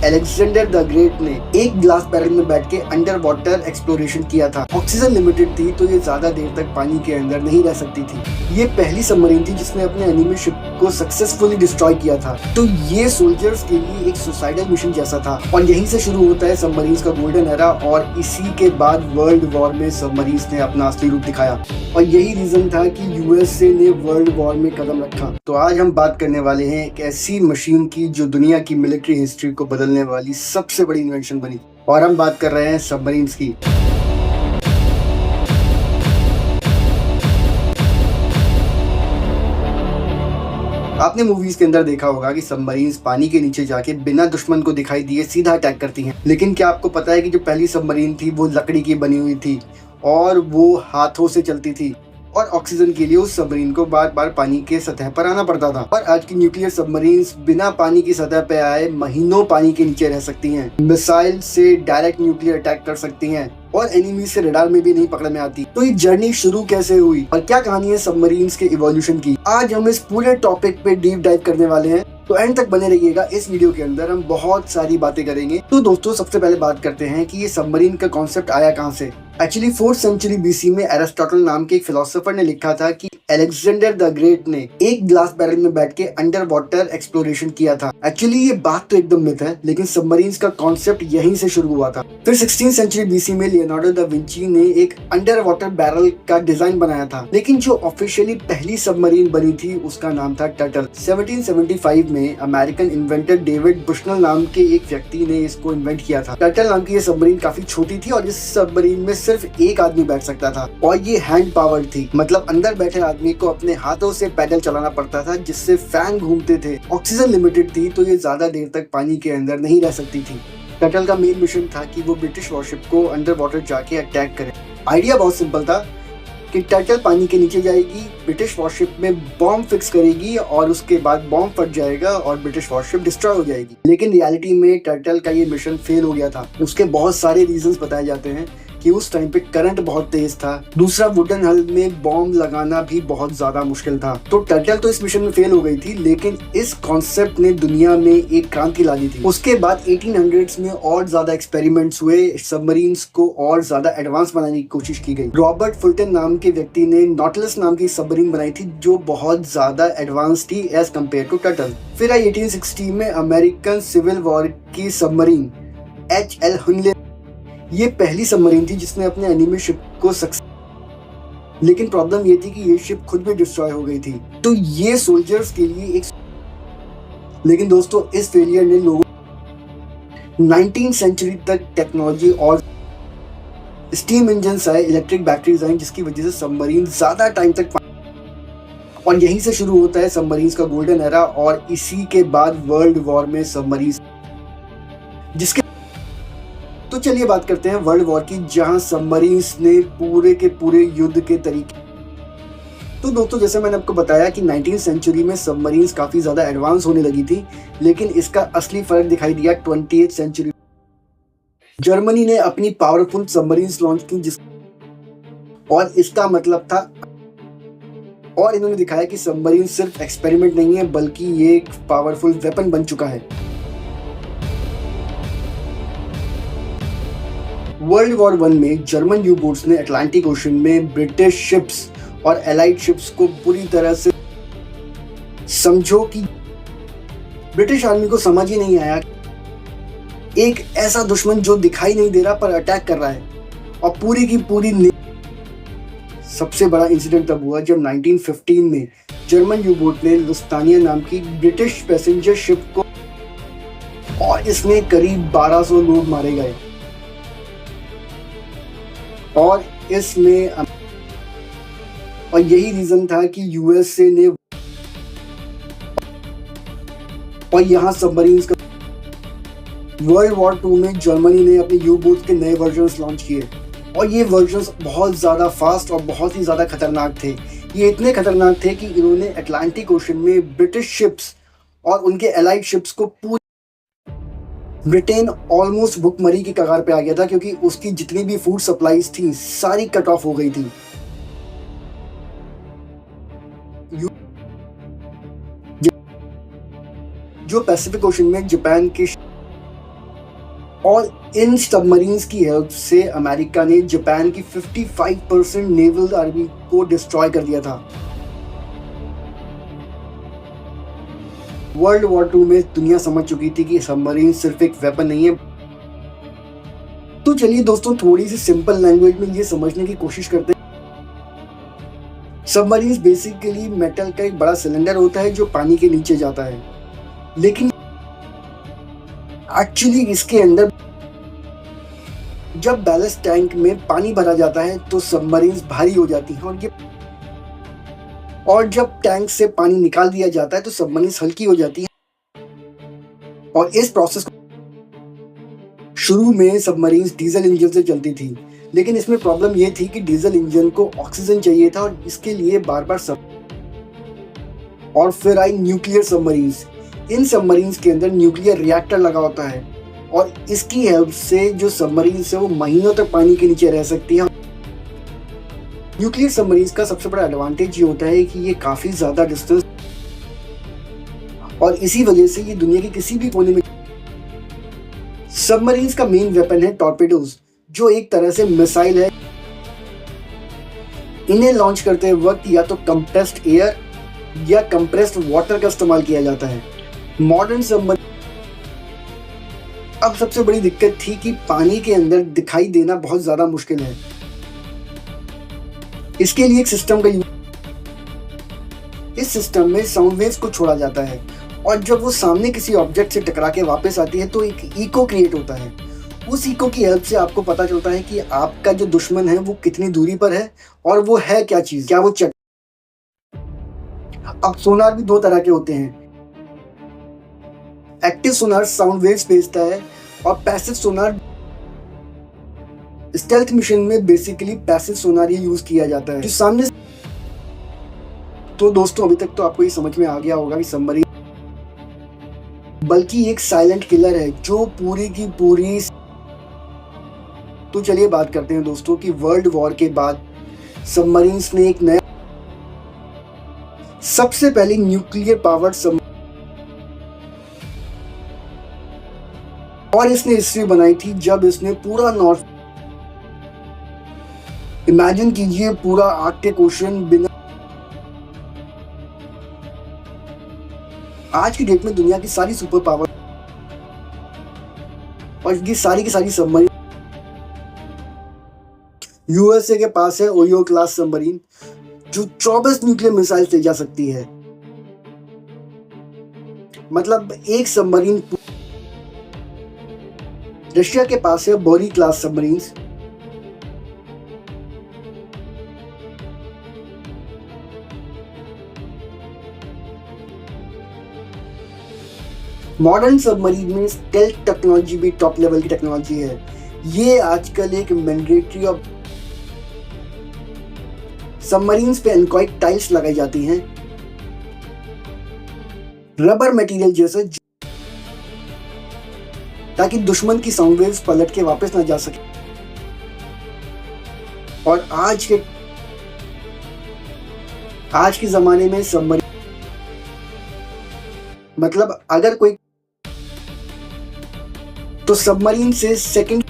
Alexander the great ने एक glass barrel में बैठ के अंडर वाटर एक्सप्लोरेशन किया था। ऑक्सीजन लिमिटेड थी तो ये ज्यादा देर तक पानी के अंदर नहीं रह सकती थी। ये पहली सबमरीन थी जिसने अपने एनिमी शिप को सक्सेसफुली डिस्ट्रॉय किया था। तो ये सोल्जर्स के लिए एक सुसाइडल मिशन जैसा था और यहीं से शुरू होता है सबमरीन्स का गोल्डन एरा और इसी के बाद वर्ल्ड वॉर में सबमरीन्स ने अपना असली रूप दिखाया और यही रीजन था कि यूएसए ने वर्ल्ड वॉर में कदम रखा। तो आज हम बात करने वाले हैं एक ऐसी मशीन की जो दुनिया की मिलिट्री हिस्ट्री को बदलने वाली सबसे बड़ी इन्वेंशन बनी और हम बात कर रहे हैं सबमरीन्स की। आपने मूवीज के अंदर देखा होगा कि सबमरीन्स पानी के नीचे जाके बिना दुश्मन को दिखाई दिए सीधा अटैक करती हैं। लेकिन क्या आपको पता है कि जो पहली सबमरीन थी वो लकड़ी की बनी हुई थी और वो हाथों से चलती थी और ऑक्सीजन के लिए उस सबमरीन को बार बार पानी के सतह पर आना पड़ता था। और आज की न्यूक्लियर सबमरीन्स बिना पानी की सतह पे आए महीनों पानी के नीचे रह सकती हैं, मिसाइल से डायरेक्ट न्यूक्लियर अटैक कर सकती हैं और एनिमी से रडार में भी नहीं पकड़ में आती। तो ये जर्नी शुरू कैसे हुई और क्या कहानी है सबमरीन्स के इवोल्यूशन की, आज हम इस पूरे टॉपिक पे डीप डाइव करने वाले हैं। तो एंड तक बने रहिएगा। इस वीडियो के अंदर हम बहुत सारी बातें करेंगे। तो दोस्तों सबसे पहले बात करते हैं कि ये सबमरीन का कॉन्सेप्ट आया कहाँ से। एक्चुअली 4th सेंचुरी बीसी में एरिस्टोटल नाम के एक फिलोसोफर ने लिखा था कि अलेक्जेंडर द ग्रेट ने एक ग्लास बैरल में बैठ के अंडर वाटर एक्सप्लोरेशन किया था। एक्चुअली ये बात तो एकदम मिथ है, लेकिन सबमरीन्स का कॉन्सेप्ट यहीं से शुरू हुआ था। फिर 16th सेंचुरी बीसी में लियोनार्डो दा विंची ने एक अंडर वाटर बैरल का डिजाइन बनाया था, लेकिन जो ऑफिशियली पहली सबमरीन बनी थी उसका नाम था टर्टल। 1775 में अमेरिकन इन्वेंटर डेविड बुशनल नाम के एक व्यक्ति ने इसको इन्वेंट किया था। टर्टल नाम की ये सबमरीन काफी छोटी थी और इस सबमरीन में सिर्फ एक आदमी बैठ सकता था और ये हैंड पावर्ड थी, मतलब अंदर बैठे आदमी को अपने हाथों से पैडल चलाना पड़ता था जिससे फैन घूमते थे। ऑक्सीजन लिमिटेड थी तो ये ज्यादा देर तक पानी के अंदर नहीं रह सकती थी। टर्टल का मेन मिशन था कि वो ब्रिटिश वॉरशिप को अंडर वाटर जाके अटैक करे। आइडिया बहुत सिंपल था कि टर्टल पानी के नीचे जाएगी, ब्रिटिश वॉरशिप में बॉम्ब फिक्स करेगी और उसके बाद बॉम्ब फट जाएगा और ब्रिटिश वॉरशिप डिस्ट्रॉय हो जाएगी। लेकिन रियलिटी में टर्टल का ये मिशन फेल हो गया था। उसके बहुत सारे रीजंस बताए जाते हैं कि उस टाइम पे करंट बहुत तेज था, दूसरा वुडन हल में बॉम्ब लगाना भी बहुत ज्यादा मुश्किल था। तो टर्टल तो इस मिशन में फेल हो गई थी, लेकिन इस कॉन्सेप्ट ने दुनिया में एक क्रांति ला दी थी। उसके बाद 1800s में और ज्यादा एक्सपेरिमेंट्स हुए, सबमरीन्स को और ज्यादा एडवांस बनाने की कोशिश की गई। रॉबर्ट फुल्टन नाम के व्यक्ति ने नॉटलस नाम की सबमरीन बनाई थी जो बहुत ज्यादा एडवांस थी एज कम्पेयर टू टर्टल। फिर आई 1860 में अमेरिकन सिविल वॉर की सबमरीन HL हुनले, ये पहली सबमरीन थी जिसने अपने एनिमी शिप को लेकिन प्रॉब्लम ये थी कि ये शिप खुद भी डिस्ट्रॉय हो गई थी। तो ये सोल्जर्स के लिए एक लेकिन दोस्तों इस फेलियर ने लोगों 19th सेंचुरी तक टेक्नोलॉजी और स्टीम इंजन आए, इलेक्ट्रिक बैटरीज आई, जिसकी वजह से सबमरीन ज्यादा टाइम तक और यहीं से शुरू होता है सबमरीन्स का गोल्डन एरा और इसी के बाद वर्ल्ड वॉर में सबमरीन्स जिसके तो चलिए बात करते हैं वर्ल्ड वॉर की, जहां सबमरीन्स ने पूरे के पूरे युद्ध के तरीके। तो दोस्तों जैसे मैंने आपको बताया कि 19th सेंचुरी में सबमरीन्स काफी ज्यादा एडवांस होने लगी थी, लेकिन इसका असली फर्क दिखाई दिया 20th सेंचुरी। जर्मनी ने अपनी पावरफुल सबमरीन्स लॉन्च की और इसका मतलब था और इन्होंने दिखाया कि सबमरीन सिर्फ एक्सपेरिमेंट नहीं है बल्कि ये एक पावरफुल वेपन बन चुका है। वर्ल्ड वॉर 1 में जर्मन यू बोट्स ने अटलांटिक ओशन में ब्रिटिश शिप्स और एलाइड शिप्स को पूरी तरह से समझो कि ब्रिटिश आर्मी को समझ ही नहीं आया एक ऐसा दुश्मन जो दिखाई नहीं दे रहा पर अटैक कर रहा है और पूरी की पूरी। सबसे बड़ा इंसिडेंट तब हुआ जब 1915 में जर्मन यू बोट ने लुफ्तानिया नाम की ब्रिटिश पैसेंजर शिप को और इसमें करीब 1200 लोग मारे गए और इसमें और यही रीजन था कि यूएसए ने और यहाँ सबमरीन्स का वर्ल्ड वॉर 2 में जर्मनी ने अपने यू बोट के नए वर्जन्स लॉन्च किए और ये वर्जन्स बहुत ज़्यादा फास्ट और बहुत ही ज़्यादा खतरनाक थे। ये इतने खतरनाक थे कि इन्होंने अटलांटिक ओशन में ब्रिटिश शिप्स और उनके एलाइड शिप्स को पूरी ब्रिटेन ऑलमोस्ट भुखमरी की कगार पे आ गया था क्योंकि उसकी जितनी भी फूड सप्लाईज थी सारी कट ऑफ हो गई थी। जो पैसिफिक ओशन में जापान के और इन सबमरीन्स की हेल्प से अमेरिका ने जापान की 55% नेवल आर्मी को डिस्ट्रॉय कर दिया था। वर्ल्ड वॉर 2 में दुनिया समझ चुकी थी कि सबमरीन सिर्फ एक वेपन नहीं है। तो चलिए दोस्तों, थोड़ी सी सिंपल लैंग्वेज में ये समझने की कोशिश करते हैं। सबमरीन्स बेसिकली मेटल का एक बड़ा सिलेंडर होता है जो पानी के नीचे जाता है, लेकिन एक्चुअली इसके अंदर जब बैलेस्ट टैंक में पानी भरा जाता है तो सबमरीन्स भारी हो जाती हैं, और जब टैंक से पानी निकाल दिया जाता है तो सबमरीन्स हल्की हो जाती हैं। और इस प्रोसेस को शुरू में सबमरीन्स डीजल इंजन से चलती थी, लेकिन इसमें प्रॉब्लम ये थी कि डीजल इंजन को ऑक्सीजन चाहिए था और इसके लिए बार बार और फिर आई न्यूक्लियर सबमरीन्स। इन सबमरीन्स के अंदर न्यूक्लियर रिएक्टर लगा होता है और इसकी हेल्प से जो सबमरीन्स है वो महीनों तक पानी के नीचे रह सकती है। न्यूक्लियर सबमरीन्स का सबसे बड़ा एडवांटेज ये होता है कि ये काफी ज्यादा डिस्टेंस, और इसी वजह से ये दुनिया के किसी भी कोने में। सबमरीन्स का मेन वेपन है टॉर्पेडोज, जो एक तरह से मिसाइल है। इन्हें लॉन्च करते वक्त या तो कंप्रेस्ड एयर या कंप्रेस्ड वाटर का इस्तेमाल किया जाता है। मॉडर्न सबमरीन, अब सबसे बड़ी दिक्कत थी कि पानी के अंदर दिखाई देना बहुत ज्यादा मुश्किल है। इसके लिए एक सिस्टम का यूज, इस सिस्टम में साउंड वेव्स को छोड़ा जाता है और जब वो सामने किसी ऑब्जेक्ट से टकरा के वापस आती है तो एक इको क्रिएट होता है। उस इको की हेल्प से आपको पता चलता है कि आपका जो दुश्मन है वो कितनी दूरी पर है और वो है क्या चीज, क्या वो अब सोनार भी दो तरह के होते हैं। एक्टिव सोनार साउंड वेव्स भेजता है और पैसिव सोनार, स्टेल्थ मिशन में बेसिकली पैसिव सोनार ये यूज किया जाता है जो सामने। तो दोस्तों, अभी तक तो आपको ये समझ में आ गया होगा कि सबमरीन बल्कि एक साइलेंट किलर है जो पूरी की पूरी। तो चलिए बात करते हैं दोस्तों कि वर्ल्ड वॉर के बाद सबमरीन्स ने एक नया, सबसे पहले न्यूक्लियर पावर्ड सब, और इसने हिस्ट्री बनाई थी जब इसने पूरा नॉर्थ, इमेजिन कीजिए पूरा आर्कटिक ओशन बिना। आज की डेट में दुनिया की सारी सुपर पावर और ये सारी की सारी सबमरीन, यूएसए के पास है ओयो क्लास सबमरीन जो 24 न्यूक्लियर मिसाइल ले जा सकती है। मतलब एक सबमरीन। रशिया के पास है बोरी क्लास सबमरीन्स, मॉडर्न सबमरीन में स्टेल्थ टेक्नोलॉजी भी टॉप लेवल की टेक्नोलॉजी है। ये आजकल एक मैंडेटरी और सबमरीन्स पे एनकॉइक टाइल्स लगाई जाती हैं, रबर मटेरियल जैसे, ताकि दुश्मन की साउंड वेव्स पलट के वापस ना जा सके। और आज के जमाने में सबमरीन, मतलब अगर कोई, तो सबमरीन से सेकंड,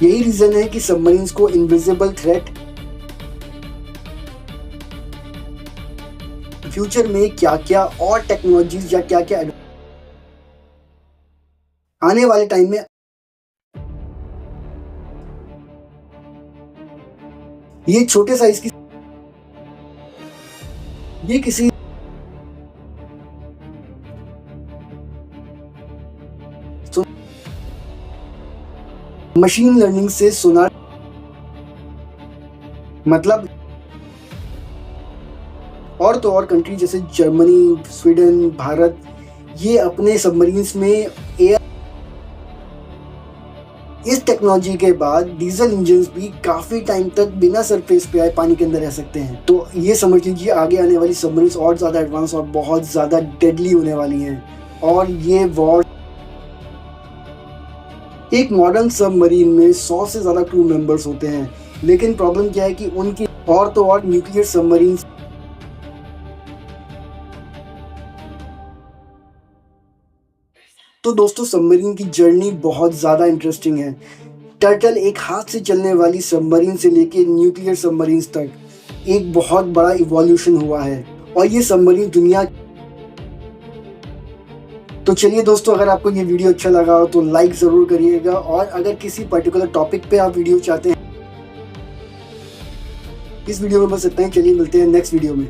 यही रीजन है कि सबमरीन्स को इनविजिबल थ्रेट। फ्यूचर में क्या क्या और टेक्नोलॉजीज या क्या क्या आने वाले टाइम में, ये छोटे साइज की, ये किसी मशीन लर्निंग से सुना, मतलब और तो और कंट्री जैसे जर्मनी, स्वीडन, भारत, ये अपने सबमरीन्स में एयर, इस टेक्नोलॉजी के बाद डीजल इंजन्स भी काफी टाइम तक बिना सरफेस पे आए पानी के अंदर रह सकते हैं। तो ये समझ लीजिए आगे आने वाली सबमरीन्स और ज्यादा एडवांस और बहुत ज्यादा डेडली होने वाली हैं। और ये वॉर, एक मॉडर्न सबमरीन में 100 से ज्यादा क्रू मेंबर्स होते हैं, लेकिन प्रॉब्लम क्या है कि उनकी और तो और न्यूक्लियर सबमरीन, तो दोस्तों सबमरीन की जर्नी बहुत ज़्यादा इंटरेस्टिंग है। टर्टल एक हाथ से चलने वाली सबमरीन से लेके न्यूक्लियर सबमरीन्स तक एक बहुत बड़ा इवोल्यूशन हुआ है और ये सबमरीन दुनिया। तो चलिए दोस्तों, अगर आपको ये वीडियो अच्छा लगा हो तो लाइक ज़रूर करिएगा, और अगर किसी पर्टिकुलर टॉपिक पे आप वीडियो चाहते हैं, इस वीडियो में बस इतना ही। चलिए मिलते हैं नेक्स्ट वीडियो में।